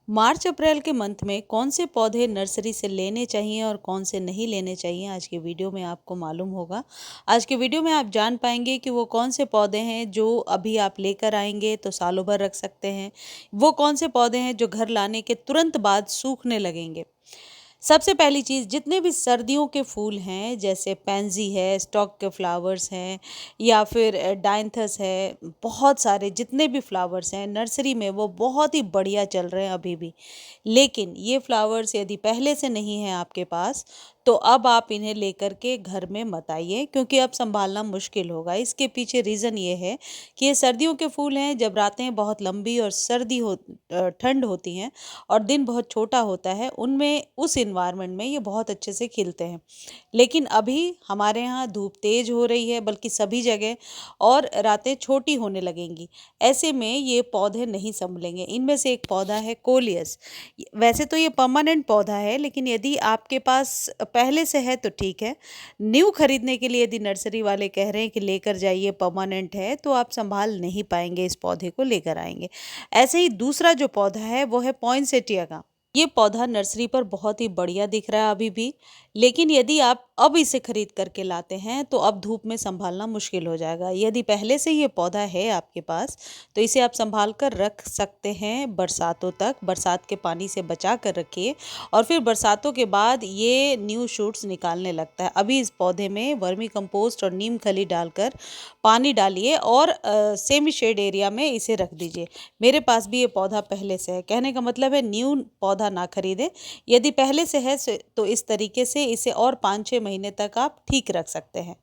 मार्च अप्रैल के मंथ में कौन से पौधे नर्सरी से लेने चाहिए और कौन से नहीं लेने चाहिए, आज के वीडियो में आपको मालूम होगा। आज के वीडियो में आप जान पाएंगे कि वो कौन से पौधे हैं जो अभी आप लेकर आएंगे तो सालों भर रख सकते हैं, वो कौन से पौधे हैं जो घर लाने के तुरंत बाद सूखने लगेंगे। सबसे पहली चीज़, जितने भी सर्दियों के फूल हैं जैसे पैंजी है, स्टॉक के फ्लावर्स हैं या फिर डायंथस है, बहुत सारे जितने भी फ्लावर्स हैं नर्सरी में वो बहुत ही बढ़िया चल रहे हैं अभी भी। लेकिन ये फ्लावर्स यदि पहले से नहीं है आपके पास तो अब आप इन्हें लेकर के घर में मत आइए, क्योंकि अब संभालना मुश्किल होगा। इसके पीछे रीज़न ये है कि ये सर्दियों के फूल हैं। जब रातें बहुत लंबी और ठंड होती हैं और दिन बहुत छोटा होता है, उनमें उस इन्वायरमेंट में ये बहुत अच्छे से खिलते हैं। लेकिन अभी हमारे यहाँ धूप तेज हो रही है, बल्कि सभी जगह, और रातें छोटी होने लगेंगी। ऐसे में ये पौधे नहीं संभलेंगे। इनमें से एक पौधा है कोलियस। वैसे तो ये परमानेंट पौधा है, लेकिन यदि आपके पास पहले से है तो ठीक है। न्यू खरीदने के लिए यदि नर्सरी वाले कह रहे हैं कि लेकर जाइए परमानेंट है, तो आप संभाल नहीं पाएंगे, इस पौधे को लेकर आएंगे। ऐसे ही दूसरा जो पौधा है वो है पॉइंसेटिया का। ये पौधा नर्सरी पर बहुत ही बढ़िया दिख रहा है अभी भी, लेकिन यदि आप अब इसे खरीद करके लाते हैं तो अब धूप में संभालना मुश्किल हो जाएगा। यदि पहले से ये पौधा है आपके पास तो इसे आप संभाल कर रख सकते हैं बरसातों तक। बरसात के पानी से बचा कर रखिए और फिर बरसातों के बाद ये न्यू शूट्स निकालने लगता है। अभी इस पौधे में वर्मी कंपोस्ट और नीम खली डालकर पानी डालिए और सेमी शेड एरिया में इसे रख दीजिए। मेरे पास भी ये पौधा पहले से है, कहने का मतलब है न्यू पौधा ना खरीदें। यदि पहले से है तो इस तरीके से इसे और 5-6 महीने तक आप ठीक रख सकते हैं।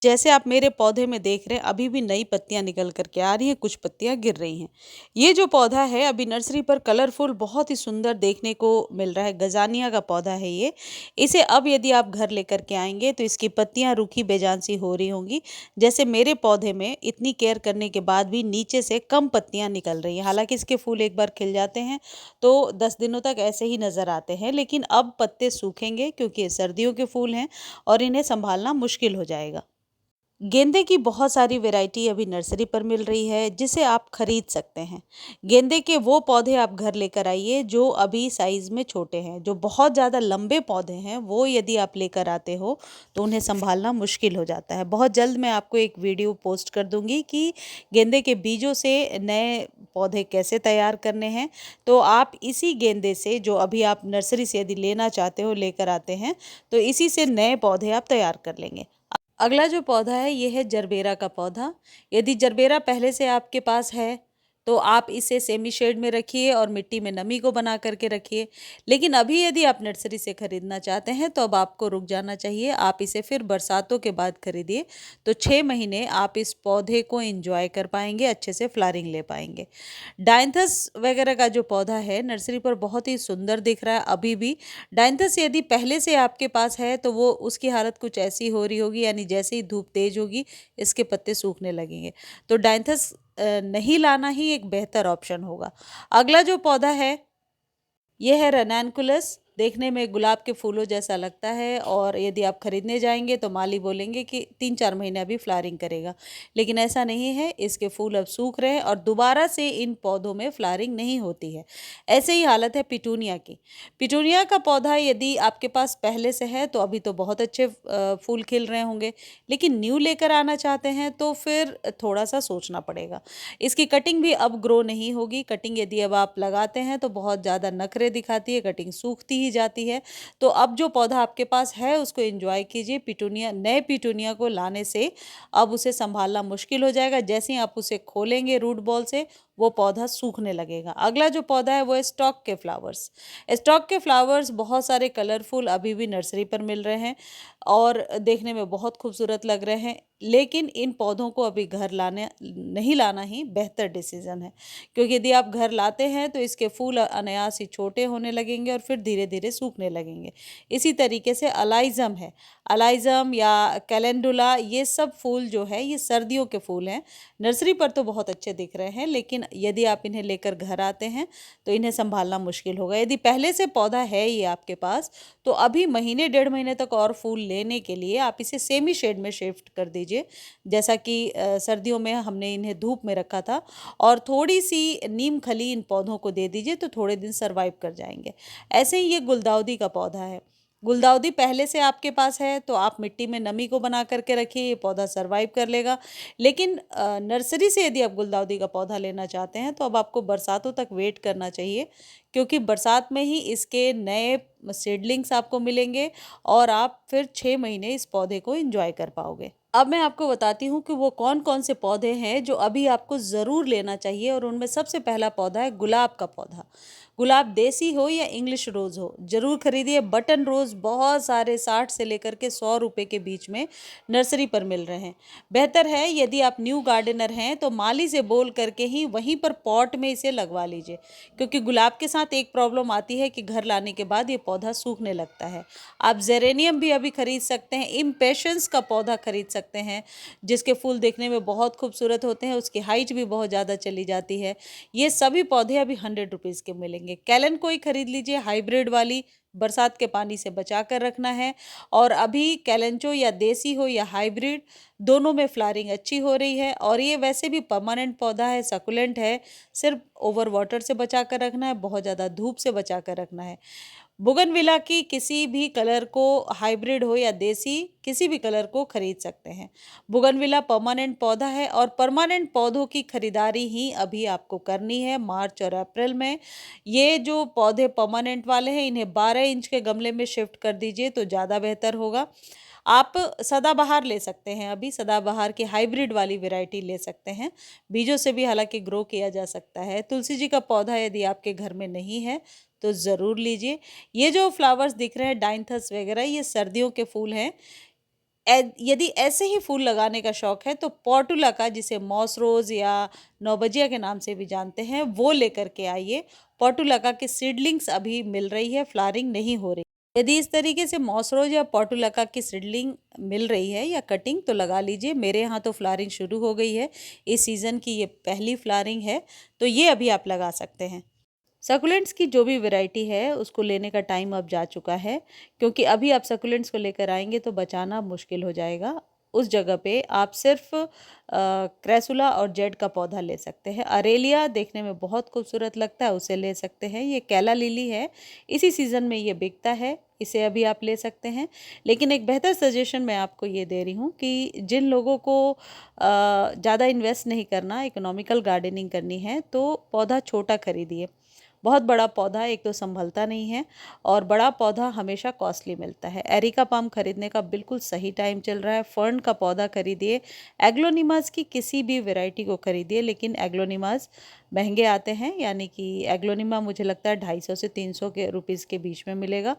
जैसे आप मेरे पौधे में देख रहे हैं, अभी भी नई पत्तियां निकल करके आ रही हैं, कुछ पत्तियां गिर रही हैं। ये जो पौधा है अभी नर्सरी पर कलरफुल बहुत ही सुंदर देखने को मिल रहा है। गजानिया का पौधा है ये। इसे अब यदि आप घर लेकर के आएंगे तो इसकी पत्तियां रूखी बेजान सी हो रही होंगी। जैसे मेरे पौधे में इतनी केयर करने के बाद भी नीचे से कम पत्तियां निकल रही हैं। हालांकि इसके फूल एक बार खिल जाते हैं तो 10 दिनों तक ऐसे ही नज़र आते हैं, लेकिन अब पत्ते सूखेंगे क्योंकि ये सर्दियों के फूल हैं और इन्हें संभालना मुश्किल हो जाएगा। गेंदे की बहुत सारी वैरायटी अभी नर्सरी पर मिल रही है जिसे आप खरीद सकते हैं। गेंदे के वो पौधे आप घर लेकर आइए जो अभी साइज़ में छोटे हैं। जो बहुत ज़्यादा लंबे पौधे हैं वो यदि आप लेकर आते हो तो उन्हें संभालना मुश्किल हो जाता है। बहुत जल्द मैं आपको एक वीडियो पोस्ट कर दूंगी कि गेंदे के बीजों से नए पौधे कैसे तैयार करने हैं। तो आप इसी गेंदे से, जो अभी आप नर्सरी से यदि लेना चाहते हो लेकर आते हैं, तो इसी से नए पौधे आप तैयार कर लेंगे। अगला जो पौधा है ये है जरबेरा का पौधा। यदि जरबेरा पहले से आपके पास है तो आप इसे सेमी शेड में रखिए और मिट्टी में नमी को बना करके रखिए। लेकिन अभी यदि आप नर्सरी से खरीदना चाहते हैं तो अब आपको रुक जाना चाहिए। आप इसे फिर बरसातों के बाद खरीदिए, तो 6 महीने आप इस पौधे को एंजॉय कर पाएंगे, अच्छे से फ्लावरिंग ले पाएंगे। डायंथस वगैरह का जो पौधा है नर्सरी पर बहुत ही सुंदर दिख रहा है अभी भी। डायंथस यदि पहले से आपके पास है तो वो उसकी हालत कुछ ऐसी हो रही होगी, यानी जैसे ही धूप तेज होगी इसके पत्ते सूखने लगेंगे। तो डायंथस नहीं लाना ही एक बेहतर ऑप्शन होगा। अगला जो पौधा है ये है रैनकुलस। देखने में गुलाब के फूलों जैसा लगता है और यदि आप खरीदने जाएंगे तो माली बोलेंगे कि 3-4 महीने अभी फ्लावरिंग करेगा, लेकिन ऐसा नहीं है। इसके फूल अब सूख रहे हैं और दोबारा से इन पौधों में फ्लावरिंग नहीं होती है। ऐसे ही हालत है पिटूनिया की। पिटूनिया का पौधा यदि आपके पास पहले से है तो अभी तो बहुत अच्छे फूल खिल रहे होंगे, लेकिन न्यू लेकर आना चाहते हैं तो फिर थोड़ा सा सोचना पड़ेगा। इसकी कटिंग भी अब ग्रो नहीं होगी। कटिंग यदि अब आप लगाते हैं तो बहुत ज़्यादा नखरे दिखाती है, कटिंग सूखती ही जाती है। तो अब जो पौधा आपके पास है उसको एंजॉय कीजिए। पिटूनिया, नए पिटूनिया को लाने से अब उसे संभालना मुश्किल हो जाएगा। जैसे ही आप उसे खोलेंगे रूट बॉल से वो पौधा सूखने लगेगा। अगला जो पौधा है वो है स्टॉक के फ्लावर्स। स्टॉक के फ्लावर्स बहुत सारे कलरफुल अभी भी नर्सरी पर मिल रहे हैं और देखने में बहुत खूबसूरत लग रहे हैं, लेकिन इन पौधों को अभी घर लाने नहीं लाना ही बेहतर डिसीजन है, क्योंकि यदि आप घर लाते हैं तो इसके फूल अनायास ही छोटे होने लगेंगे और फिर धीरे धीरे सूखने लगेंगे। इसी तरीके से अलाइजम है, अलाइजम या कैलेंडुला, ये सब फूल जो है ये सर्दियों के फूल हैं। नर्सरी पर तो बहुत अच्छे दिख रहे हैं, लेकिन लेकिन यदि आप इन्हें लेकर घर आते हैं तो इन्हें संभालना मुश्किल होगा। यदि पहले से पौधा है ये आपके पास, तो अभी महीने 1.5 महीने तक और फूल लेने के लिए आप इसे सेमी शेड में शिफ्ट कर दीजिए। जैसा कि सर्दियों में हमने इन्हें धूप में रखा था, और थोड़ी सी नीम खली इन पौधों को दे दीजिए तो थोड़े दिन सर्वाइव कर जाएंगे। ऐसे ही ये गुलदाउदी का पौधा है। गुलदाउदी पहले से आपके पास है तो आप मिट्टी में नमी को बना करके रखिए, ये पौधा सर्वाइव कर लेगा। लेकिन नर्सरी से यदि आप गुलदाउदी का पौधा लेना चाहते हैं तो अब आपको बरसातों तक वेट करना चाहिए, क्योंकि बरसात में ही इसके नए सीडलिंग्स आपको मिलेंगे और आप फिर 6 महीने इस पौधे को एंजॉय कर पाओगे। अब मैं आपको बताती हूँ कि वो कौन कौन से पौधे हैं जो अभी आपको ज़रूर लेना चाहिए, और उनमें सबसे पहला पौधा है गुलाब का पौधा। गुलाब देसी हो या इंग्लिश रोज़ हो, ज़रूर खरीदिए। बटन रोज़ बहुत सारे 60 से लेकर के 100 रुपये के बीच में नर्सरी पर मिल रहे हैं। बेहतर है यदि आप न्यू गार्डनर हैं तो माली से बोल करके ही वहीं पर पॉट में इसे लगवा लीजिए, क्योंकि गुलाब के साथ एक प्रॉब्लम आती है कि घर लाने के बाद ये पौधा सूखने लगता है। आप जेरेनियम भी अभी खरीद सकते हैं, इम्पेशंस का पौधा खरीद सकते हैं, जिसके फूल देखने में बहुत खूबसूरत होते हैं, उसकी हाइट भी बहुत ज़्यादा चली जाती है। ये सभी पौधे अभी 100 रुपीज़ के मिलेंगे। कैलन कोई खरीद लीजिए, हाइब्रिड वाली, बरसात के पानी से बचा कर रखना है। और अभी कैलेंचो या देसी हो या हाइब्रिड, दोनों में फ्लावरिंग अच्छी हो रही है, और ये वैसे भी परमानेंट पौधा है, सकुलेंट है। सिर्फ ओवर वाटर से बचा कर रखना है, बहुत ज़्यादा धूप से बचा कर रखना है। बोगनविला की किसी भी कलर को, हाइब्रिड हो या देसी, किसी भी कलर को खरीद सकते हैं। बोगनविला परमानेंट पौधा है, और परमानेंट पौधों की खरीदारी ही अभी आपको करनी है मार्च और अप्रैल में। ये जो पौधे परमानेंट वाले हैं इन्हें 12 इंच के गमले में शिफ्ट कर दीजिए तो ज़्यादा बेहतर होगा। आप सदाबहार ले सकते हैं, अभी सदाबहार की हाइब्रिड वाली वैरायटी ले सकते हैं, बीजों से भी हालांकि ग्रो किया जा सकता है। तुलसी जी का पौधा यदि आपके घर में नहीं है तो ज़रूर लीजिए। ये जो फ्लावर्स दिख रहे हैं डाइंथस वगैरह, ये सर्दियों के फूल हैं। यदि ऐसे ही फूल लगाने का शौक है तो पोर्टुला का, जिसे मॉस रोज या नौबजिया के नाम से भी जानते हैं, वो लेकर के आइए। पोर्टुलाका के सीडलिंग्स अभी मिल रही है, फ्लावरिंग नहीं हो रही। यदि इस तरीके से मॉस रोज या पोर्टुलाका की सीडलिंग मिल रही है या कटिंग, तो लगा लीजिए। मेरे यहाँ तो फ्लावरिंग शुरू हो गई है, इस सीज़न की ये पहली फ्लावरिंग है, तो ये अभी आप लगा सकते हैं। सकुलेंट्स की जो भी वैरायटी है उसको लेने का टाइम अब जा चुका है, क्योंकि अभी आप सकुलेंट्स को लेकर आएंगे तो बचाना मुश्किल हो जाएगा। उस जगह पे आप सिर्फ क्रेसुला और जेड का पौधा ले सकते हैं। अरेलिया देखने में बहुत खूबसूरत लगता है, उसे ले सकते हैं। ये कैला लिली है, इसी सीज़न में ये बिकता है, इसे अभी आप ले सकते हैं। लेकिन एक बेहतर सजेशन मैं आपको ये दे रही हूँ कि जिन लोगों को ज़्यादा इन्वेस्ट नहीं करना, इकोनॉमिकल गार्डनिंग करनी है, तो पौधा छोटा खरीदिए। बहुत बड़ा पौधा एक तो संभलता नहीं है, और बड़ा पौधा हमेशा कॉस्टली मिलता है। एरिका पाम खरीदने का बिल्कुल सही टाइम चल रहा है। फर्न का पौधा खरीदिए, एग्लोनिमास की किसी भी वैरायटी को खरीदिए, लेकिन एग्लोनिमास महंगे आते हैं, यानी कि एग्लोनिमा मुझे लगता है 250 से 300 के रुपीज़ के बीच में मिलेगा।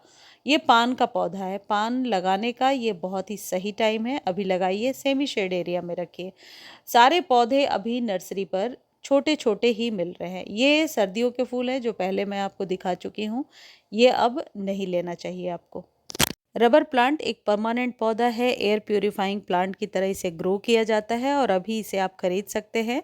ये पान का पौधा है, पान लगाने का ये बहुत ही सही टाइम है, अभी लगाइए, सेमी शेड एरिया में रखिए। सारे पौधे अभी नर्सरी पर छोटे छोटे ही मिल रहे हैं। ये सर्दियों के फूल हैं जो पहले मैं आपको दिखा चुकी हूँ, ये अब नहीं लेना चाहिए आपको। रबर प्लांट एक परमानेंट पौधा है, एयर प्यूरिफाइंग प्लांट की तरह इसे ग्रो किया जाता है, और अभी इसे आप खरीद सकते हैं।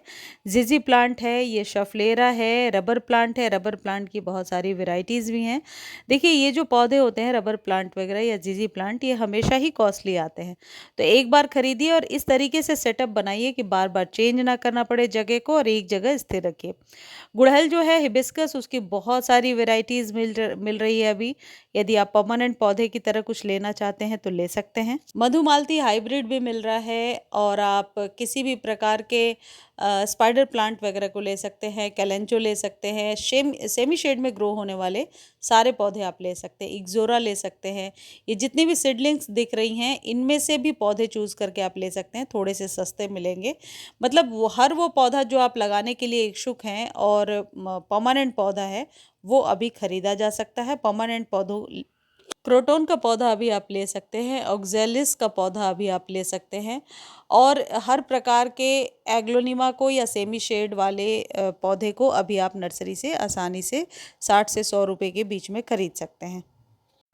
जिजी प्लांट है, ये शफलेरा है, रबर प्लांट है। रबर प्लांट की बहुत सारी वेराइटीज़ भी हैं। देखिए, ये जो पौधे होते हैं रबर प्लांट वगैरह या जिजी प्लांट, ये हमेशा ही कॉस्टली आते हैं, तो एक बार खरीदिए और इस तरीके से सेटअप बनाइए कि बार बार चेंज ना करना पड़े जगह को, और एक जगह स्थिर रखिए। गुड़हल जो है हिबिस्कस, उसकी बहुत सारी वेराइटीज़ मिल रही है अभी। यदि आप परमानेंट पौधे की तरह कुछ लेना चाहते हैं तो ले सकते हैं। मधुमालती हाइब्रिड भी मिल रहा है, और आप किसी भी प्रकार के स्पाइडर प्लांट वगैरह को ले सकते हैं। कैलेंचो ले सकते हैं, सेमी शेड में ग्रो होने वाले सारे पौधे आप ले सकते हैं। इग्जोरा ले सकते हैं। ये जितनी भी सीडलिंग्स दिख रही हैं इनमें से भी पौधे चूज़ करके आप ले सकते हैं, थोड़े से सस्ते मिलेंगे। मतलब हर वो पौधा जो आप लगाने के लिए इच्छुक हैं और परमानेंट पौधा है, वो अभी खरीदा जा सकता है। परमानेंट पौधों, क्रोटोन का पौधा अभी आप ले सकते हैं, ऑक्जेलिस का पौधा अभी आप ले सकते हैं, और हर प्रकार के एग्लोनिमा को या सेमी शेड वाले पौधे को अभी आप नर्सरी से आसानी से 60 से 100 रुपए के बीच में खरीद सकते हैं।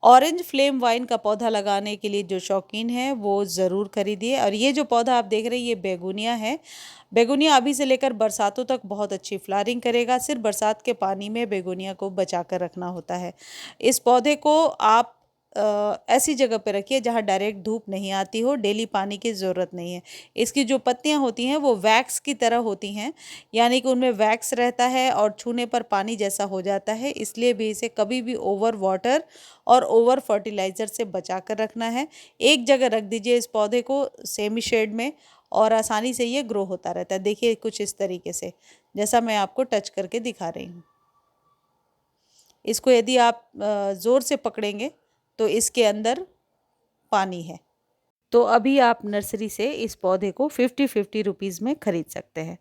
ऑरेंज फ्लेम वाइन का पौधा लगाने के लिए जो शौकीन है वो ज़रूर खरीदिए। और ये जो पौधा आप देख रहे हैं ये बेगोनिया है। बेगोनिया अभी से लेकर बरसातों तक बहुत अच्छी फ्लावरिंग करेगा। सिर्फ बरसात के पानी में बेगोनिया को बचा कर रखना होता है। इस पौधे को आप ऐसी जगह पे रखिए जहाँ डायरेक्ट धूप नहीं आती हो। डेली पानी की ज़रूरत नहीं है। इसकी जो पत्तियाँ होती हैं वो वैक्स की तरह होती हैं, यानी कि उनमें वैक्स रहता है और छूने पर पानी जैसा हो जाता है। इसलिए भी इसे कभी भी ओवर वाटर और ओवर फर्टिलाइज़र से बचा कर रखना है। एक जगह रख दीजिए इस पौधे को सेमी शेड में, और आसानी से ये ग्रो होता रहता है। देखिए कुछ इस तरीके से, जैसा मैं आपको टच करके दिखा रही हूँ। इसको यदि आप ज़ोर से पकड़ेंगे तो इसके अंदर पानी है। तो अभी आप नर्सरी से इस पौधे को 50-50 रुपीज़ में खरीद सकते हैं।